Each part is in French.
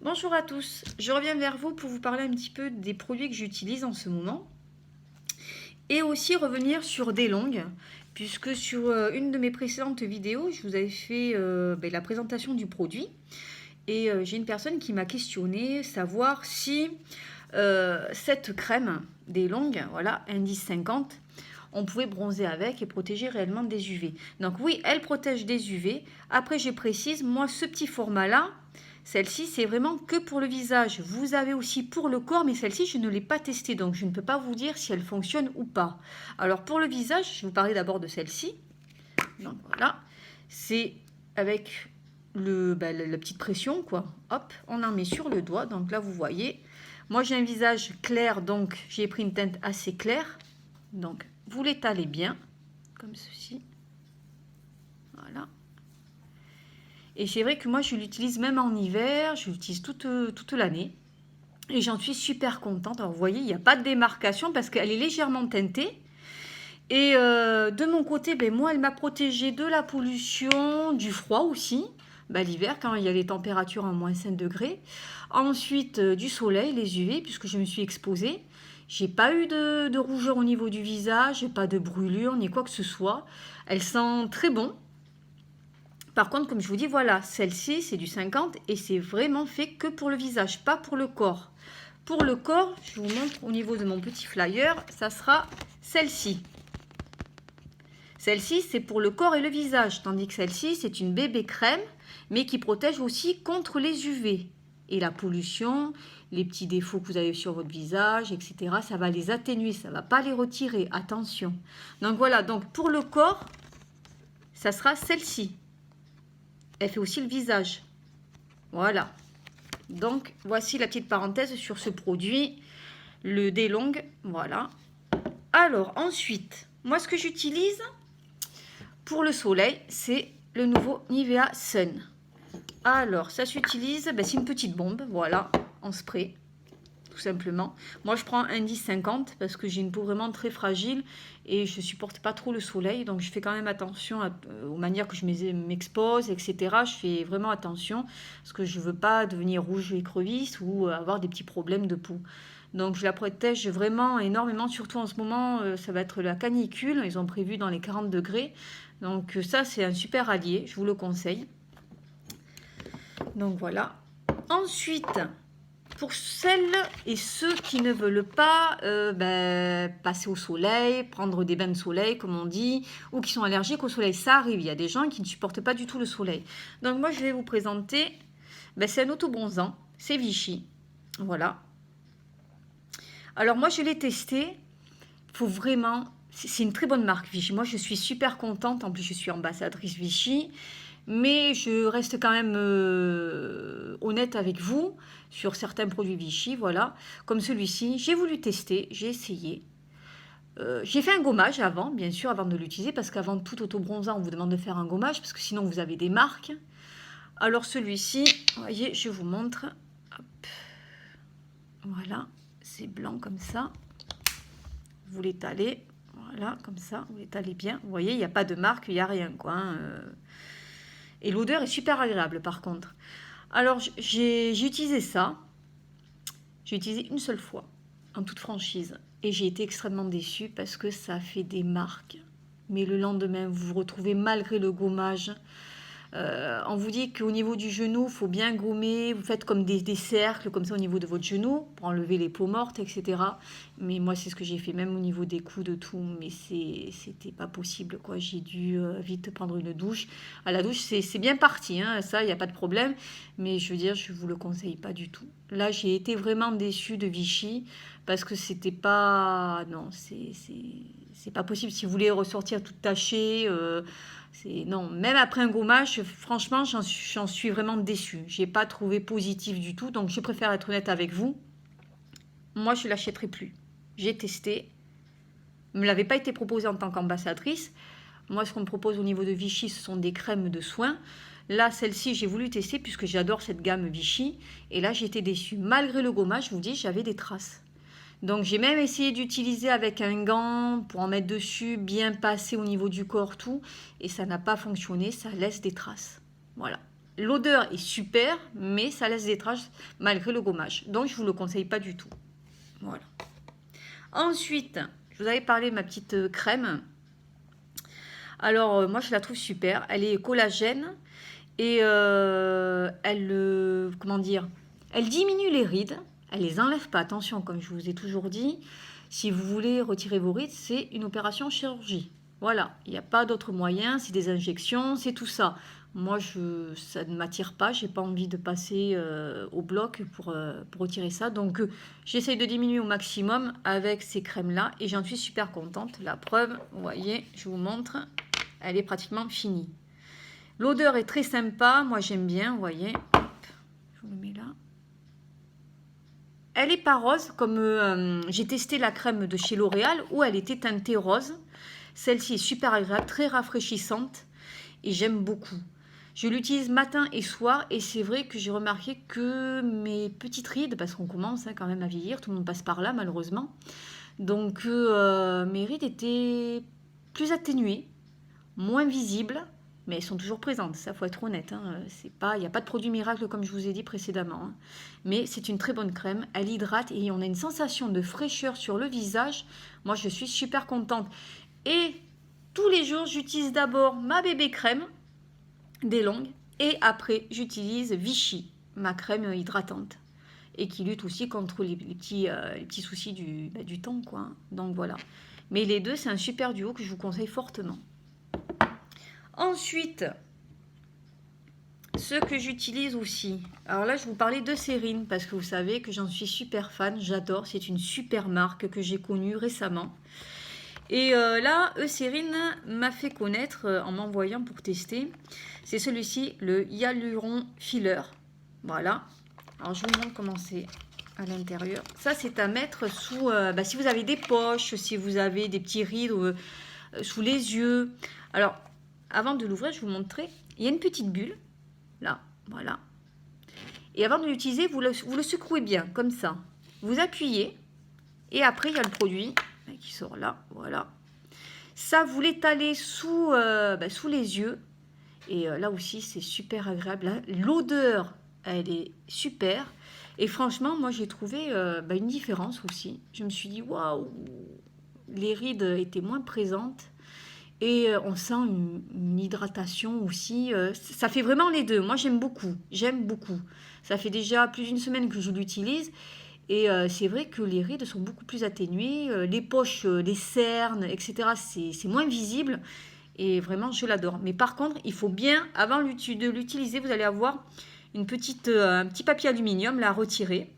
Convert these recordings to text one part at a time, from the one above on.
Bonjour à tous, je reviens vers vous pour vous parler un petit peu des produits que j'utilise en ce moment et aussi revenir sur des longues puisque sur une de mes précédentes vidéos je vous avais fait la présentation du produit et j'ai une personne qui m'a questionné savoir si cette crème des longues, voilà, indice 50, on pouvait bronzer avec et protéger réellement des UV. Donc oui, elle protège des UV. Après, je précise, moi, ce petit format-là, celle-ci, c'est vraiment que pour le visage. Vous avez aussi pour le corps, mais celle-ci, je ne l'ai pas testée, donc je ne peux pas vous dire si elle fonctionne ou pas. Alors pour le visage, je vais vous parler d'abord de celle-ci. Donc voilà, c'est avec la petite pression, quoi. Hop, on en met sur le doigt. Donc là, vous voyez, moi j'ai un visage clair, donc j'ai pris une teinte assez claire. Donc vous l'étalez bien, comme ceci. Voilà. Et c'est vrai que moi je l'utilise même en hiver, je l'utilise toute l'année. Et j'en suis super contente. Alors vous voyez, il n'y a pas de démarcation parce qu'elle est légèrement teintée. Et de mon côté, moi elle m'a protégée de la pollution, du froid aussi. L'hiver, quand il y a les températures en moins 5 degrés. Ensuite, du soleil, les UV, puisque je me suis exposée. J'ai pas eu de rougeur au niveau du visage, pas de brûlure, ni quoi que ce soit. Elle sent très bon. Par contre, comme je vous dis, voilà, celle-ci, c'est du 50 et c'est vraiment fait que pour le visage, pas pour le corps. Pour le corps, je vous montre au niveau de mon petit flyer, ça sera celle-ci. Celle-ci, c'est pour le corps et le visage, tandis que celle-ci, c'est une bébé crème, mais qui protège aussi contre les UV. Et la pollution, les petits défauts que vous avez sur votre visage, etc., ça va les atténuer, ça ne va pas les retirer, attention. Donc voilà, donc pour le corps, ça sera celle-ci. Elle fait aussi le visage. Voilà. Donc, voici la petite parenthèse sur ce produit, le Delong. Voilà. Alors, ensuite, moi, ce que j'utilise pour le soleil, c'est le nouveau Nivea Sun. Alors, ça s'utilise, c'est une petite bombe, voilà, en spray, tout simplement. Moi, je prends un 10-50 parce que j'ai une peau vraiment très fragile et je supporte pas trop le soleil. Donc, je fais quand même attention aux manières que je m'expose, etc. Je fais vraiment attention parce que je veux pas devenir rouge écrevisse ou avoir des petits problèmes de peau. Donc, je la protège vraiment énormément, surtout en ce moment, ça va être la canicule. Ils ont prévu dans les 40 degrés. Donc, ça, c'est un super allié, je vous le conseille. Donc, voilà. Ensuite, pour celles et ceux qui ne veulent pas passer au soleil, prendre des bains de soleil, comme on dit, ou qui sont allergiques au soleil, ça arrive. Il y a des gens qui ne supportent pas du tout le soleil. Donc, moi, je vais vous présenter, c'est un auto-bronzant, c'est Vichy. Voilà. Alors, moi, je l'ai testé. Faut vraiment... C'est une très bonne marque, Vichy. Moi, je suis super contente. En plus, je suis ambassadrice Vichy. Mais je reste quand même honnête avec vous sur certains produits Vichy, voilà. Comme celui-ci, j'ai voulu tester, j'ai essayé. J'ai fait un gommage avant, bien sûr, avant de l'utiliser, parce qu'avant tout auto-bronzant, on vous demande de faire un gommage, parce que sinon vous avez des marques. Alors celui-ci, vous voyez, je vous montre. Hop. Voilà, c'est blanc comme ça. Vous l'étalez, voilà, comme ça, vous l'étalez bien. Vous voyez, il n'y a pas de marque, il n'y a rien, quoi. Et l'odeur est super agréable par contre. Alors j'ai utilisé ça. J'ai utilisé une seule fois, en toute franchise. Et j'ai été extrêmement déçue parce que ça fait des marques. Mais le lendemain, vous vous retrouvez malgré le gommage. On vous dit qu'au niveau du genou, il faut bien gommer. Vous faites comme des cercles, comme ça au niveau de votre genou, pour enlever les peaux mortes, etc. Mais moi, c'est ce que j'ai fait, même au niveau des coudes, tout. Mais c'était pas possible, quoi. J'ai dû vite prendre une douche. À la douche, c'est bien parti, hein, ça, il n'y a pas de problème. Mais je veux dire, je ne vous le conseille pas du tout. Là, j'ai été vraiment déçue de Vichy, parce que c'était pas... Non, c'est pas possible. Si vous voulez ressortir tout taché... non, même après un gommage, franchement, j'en suis vraiment déçue. Je n'ai pas trouvé positif du tout, donc je préfère être honnête avec vous. Moi, je ne l'achèterai plus. J'ai testé. Ne me l'avait pas été proposé en tant qu'ambassadrice. Moi, ce qu'on me propose au niveau de Vichy, ce sont des crèmes de soins. Là, celle-ci, j'ai voulu tester puisque j'adore cette gamme Vichy. Et là, j'ai été déçue. Malgré le gommage, je vous dis, j'avais des traces. Donc j'ai même essayé d'utiliser avec un gant pour en mettre dessus, bien passer au niveau du corps, tout. Et ça n'a pas fonctionné, ça laisse des traces. Voilà. L'odeur est super, mais ça laisse des traces malgré le gommage. Donc, je ne vous le conseille pas du tout. Voilà. Ensuite, je vous avais parlé de ma petite crème. Alors, moi, je la trouve super. Elle est collagène et comment dire, elle diminue les rides. Elle les enlève pas. Attention, comme je vous ai toujours dit, si vous voulez retirer vos rides, c'est une opération chirurgie. Voilà, il n'y a pas d'autre moyen. C'est des injections, c'est tout ça. Moi, ça ne m'attire pas. J'ai pas envie de passer au bloc pour retirer ça. Donc, j'essaye de diminuer au maximum avec ces crèmes-là. Et j'en suis super contente. La preuve, vous voyez, je vous montre. Elle est pratiquement finie. L'odeur est très sympa. Moi, j'aime bien, vous voyez. Hop, je vous le mets là. Elle n'est pas rose, comme j'ai testé la crème de chez L'Oréal, où elle était teintée rose. Celle-ci est super agréable, très rafraîchissante. Et j'aime beaucoup. Je l'utilise matin et soir et c'est vrai que j'ai remarqué que mes petites rides, parce qu'on commence quand même à vieillir, tout le monde passe par là malheureusement, donc mes rides étaient plus atténuées, moins visibles, mais elles sont toujours présentes, ça faut être honnête, hein. Il n'y a pas de produit miracle comme je vous ai dit précédemment, hein. Mais c'est une très bonne crème, elle hydrate et on a une sensation de fraîcheur sur le visage. Moi je suis super contente et tous les jours j'utilise d'abord ma bébé crème des longues et après j'utilise Vichy, ma crème hydratante et qui lutte aussi contre les petits soucis du temps quoi. Donc voilà, mais les deux c'est un super duo que je vous conseille fortement. Ensuite, ce que j'utilise aussi, alors là je vous parlais de Cérine parce que vous savez que j'en suis super fan, j'adore, c'est une super marque que j'ai connue récemment. Et là, Eucérine m'a fait connaître en m'envoyant pour tester. C'est celui-ci, le Hyaluron Filler. Voilà. Alors, je vous montre comment c'est à l'intérieur. Ça, c'est à mettre sous... si vous avez des poches, si vous avez des petits rides sous les yeux. Alors, avant de l'ouvrir, je vais vous montrer. Il y a une petite bulle. Là, voilà. Et avant de l'utiliser, vous le secouez bien, comme ça. Vous appuyez. Et après, il y a le produit qui sort là, voilà. Ça, vous l'étalez sous les yeux. Et là aussi, c'est super agréable. L'odeur, elle est super. Et franchement, moi, j'ai trouvé une différence aussi. Je me suis dit, waouh, les rides étaient moins présentes. Et on sent une hydratation aussi. Ça fait vraiment les deux. Moi, j'aime beaucoup. J'aime beaucoup. Ça fait déjà plus d'une semaine que je l'utilise. Et c'est vrai que les rides sont beaucoup plus atténuées. Les poches, les cernes, etc., c'est moins visible. Et vraiment, je l'adore. Mais par contre, il faut bien, avant de l'utiliser, vous allez avoir un petit papier aluminium là, à retirer.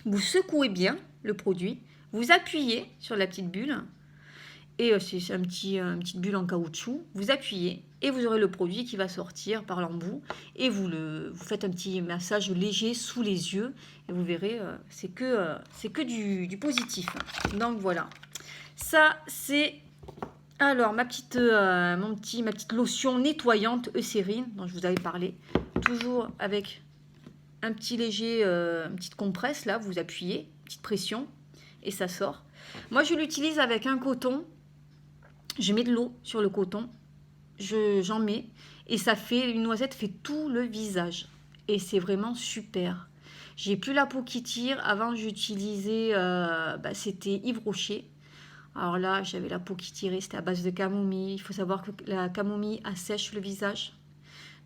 Vous secouez bien le produit. Vous appuyez sur la petite bulle. Et c'est une petite bulle en caoutchouc. Vous appuyez et vous aurez le produit qui va sortir par l'embout. Et vous faites un petit massage léger sous les yeux. Et vous verrez, c'est que du positif. Donc voilà. Ça, c'est alors ma petite lotion nettoyante Eucérine dont je vous avais parlé. Toujours avec un petit léger, une petite compresse là. Vous appuyez, petite pression. Et ça sort. Moi, je l'utilise avec un coton. Je mets de l'eau sur le coton, j'en mets et une noisette fait tout le visage et c'est vraiment super. J'ai plus la peau qui tire. Avant j'utilisais, c'était Yves Rocher. Alors là j'avais la peau qui tirait, c'était à base de camomille. Il faut savoir que la camomille assèche le visage.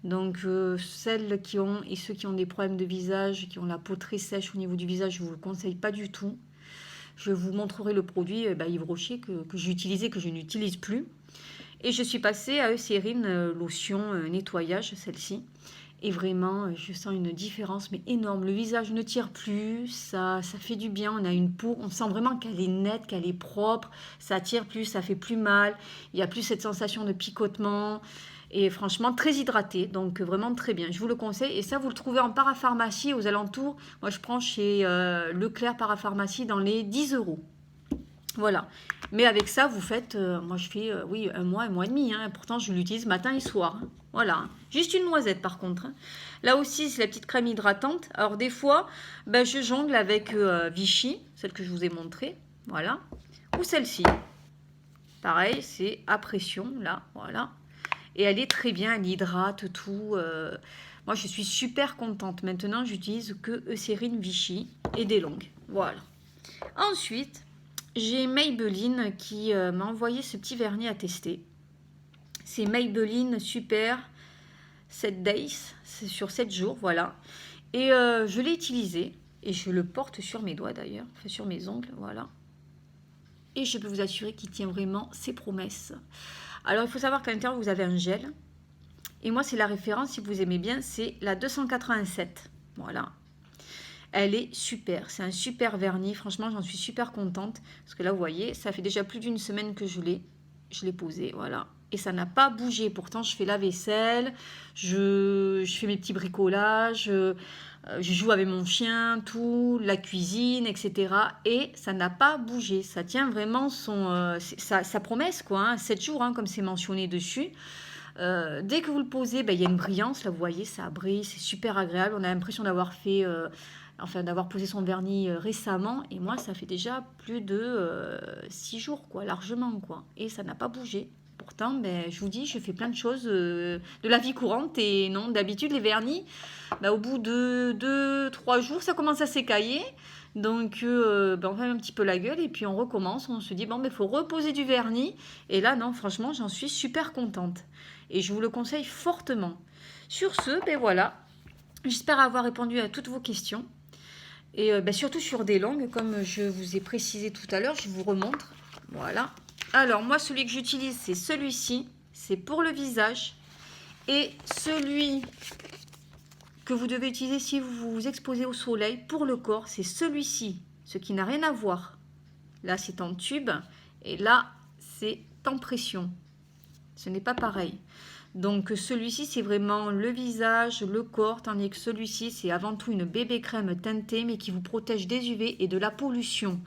Donc celles qui ont et ceux qui ont des problèmes de visage, qui ont la peau très sèche au niveau du visage, je ne vous le conseille pas du tout. Je vous montrerai le produit Yves Rocher que j'utilisais, que je n'utilise plus. Et je suis passée à Eucérine lotion nettoyage, celle-ci. Et vraiment, je sens une différence mais énorme. Le visage ne tire plus, ça fait du bien. On a une peau, on sent vraiment qu'elle est nette, qu'elle est propre. Ça tire plus, ça fait plus mal. Il n'y a plus cette sensation de picotement. Et franchement, très hydraté. Donc, vraiment très bien. Je vous le conseille. Et ça, vous le trouvez en parapharmacie aux alentours. Moi, je prends chez Leclerc Parapharmacie dans les 10 €. Voilà. Mais avec ça, vous faites... moi, je fais, un mois et demi. Hein. Pourtant, je l'utilise matin et soir. Hein. Voilà. Juste une noisette, par contre. Hein. Là aussi, c'est la petite crème hydratante. Alors, des fois, je jongle avec Vichy, celle que je vous ai montrée. Voilà. Ou celle-ci. Pareil, c'est à pression, là. Voilà. Et elle est très bien, elle hydrate tout. Moi, je suis super contente. Maintenant, j'utilise que Eucérine Vichy et des longues. Voilà. Ensuite, j'ai Maybelline qui m'a envoyé ce petit vernis à tester. C'est Maybelline Super 7 Days. C'est sur 7 jours, voilà. Et je l'ai utilisé. Et je le porte sur mes doigts d'ailleurs. Enfin, sur mes ongles, voilà. Et je peux vous assurer qu'il tient vraiment ses promesses. Alors, il faut savoir qu'à l'intérieur, vous avez un gel. Et moi, c'est la référence, si vous aimez bien, c'est la 287. Voilà. Elle est super. C'est un super vernis. Franchement, j'en suis super contente. Parce que là, vous voyez, ça fait déjà plus d'une semaine que je l'ai posé. Voilà. Et ça n'a pas bougé. Pourtant, je fais la vaisselle. Je fais mes petits bricolages. Je joue avec mon chien, tout, la cuisine, etc. Et ça n'a pas bougé. Ça tient vraiment sa promesse, quoi. Hein, 7 jours, hein, comme c'est mentionné dessus. Dès que vous le posez, ben, il y a une brillance, là vous voyez, ça brille, c'est super agréable. On a l'impression d'avoir d'avoir posé son vernis récemment. Et moi, ça fait déjà plus de 6 jours, quoi, largement, quoi. Et ça n'a pas bougé. Pourtant, ben, je vous dis, je fais plein de choses de la vie courante. Et non, d'habitude, les vernis, ben, au bout de 2-3 jours, ça commence à s'écailler. Donc, ben, on fait un petit peu la gueule et puis on recommence. On se dit, bon, il faut reposer du vernis. Et là, non, franchement, j'en suis super contente. Et je vous le conseille fortement. Sur ce, ben voilà. J'espère avoir répondu à toutes vos questions. Et ben surtout sur des longues, comme je vous ai précisé tout à l'heure, je vous remontre. Voilà. Alors, moi, celui que j'utilise, c'est celui-ci. C'est pour le visage. Et celui que vous devez utiliser si vous vous exposez au soleil pour le corps, c'est celui-ci. Ce qui n'a rien à voir. Là, c'est en tube. Et là, c'est en pression. Ce n'est pas pareil. Donc celui-ci, c'est vraiment le visage, le corps, tandis que celui-ci, c'est avant tout une bébé crème teintée, mais qui vous protège des UV et de la pollution.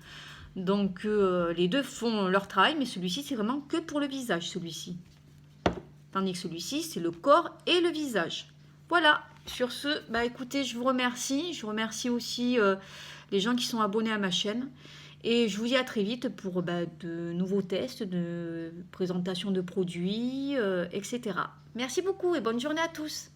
Donc les deux font leur travail, mais celui-ci, c'est vraiment que pour le visage, celui-ci. Tandis que celui-ci, c'est le corps et le visage. Voilà, sur ce, bah écoutez, je vous remercie. Je remercie aussi les gens qui sont abonnés à ma chaîne. Et je vous dis à très vite pour de nouveaux tests, de présentation de produits, etc. Merci beaucoup et bonne journée à tous.